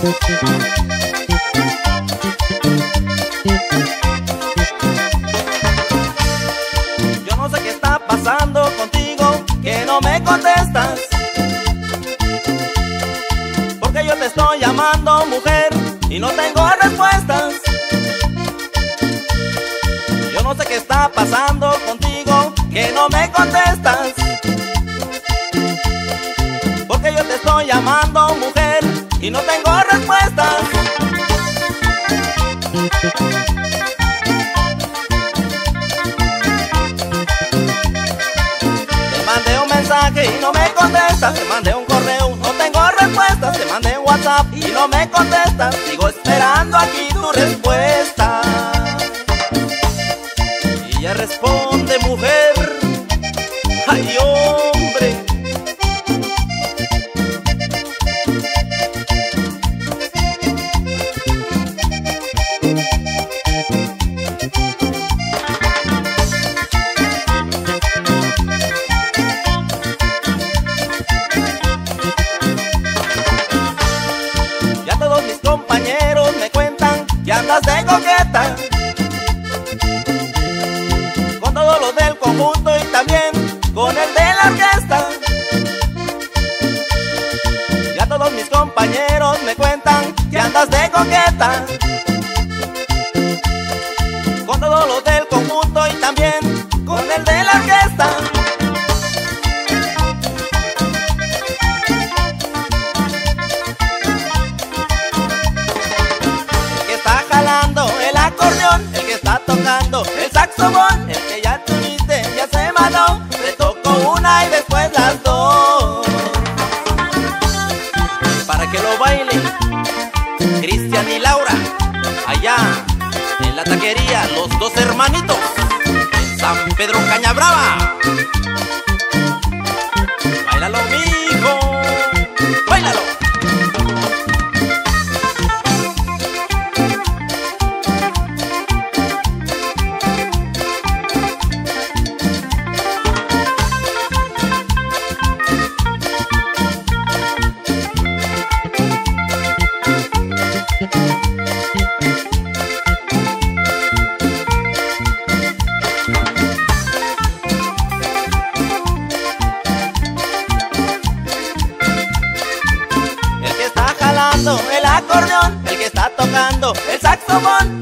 Yo no sé qué está pasando contigo, que no me contestas. Porque yo te estoy llamando mujer y no tengo respuestas. Yo no sé qué está pasando contigo, que no me contestas. Porque yo te estoy llamando mujer y no tengo respuestas. Te mandé un mensaje y no me contestas. Te mandé un correo, no tengo respuestas. Te mandé un WhatsApp y no me contestas. Sigo esperando aquí tu respuesta. Y ella responde mujer. Ay, hombre. Ya todos mis compañeros me cuentan que andas de coqueta con todos los del conjunto y también con el de la orquesta. Ya todos mis compañeros me cuentan que andas de coqueta con todos los del conjunto y también con el de la orquesta. El que está jalando el acordeón, el que está tocando el saxofón, el que ya tuviste ya se mandó, le tocó una y después las dos. Para que lo bailen Cristian y Laura, allá en la taquería Los Dos Hermanitos, en San Pedro Cañabrava. Báilalo, mijo, báilalo. El que está jalando el acordeón, el que está tocando el saxofón,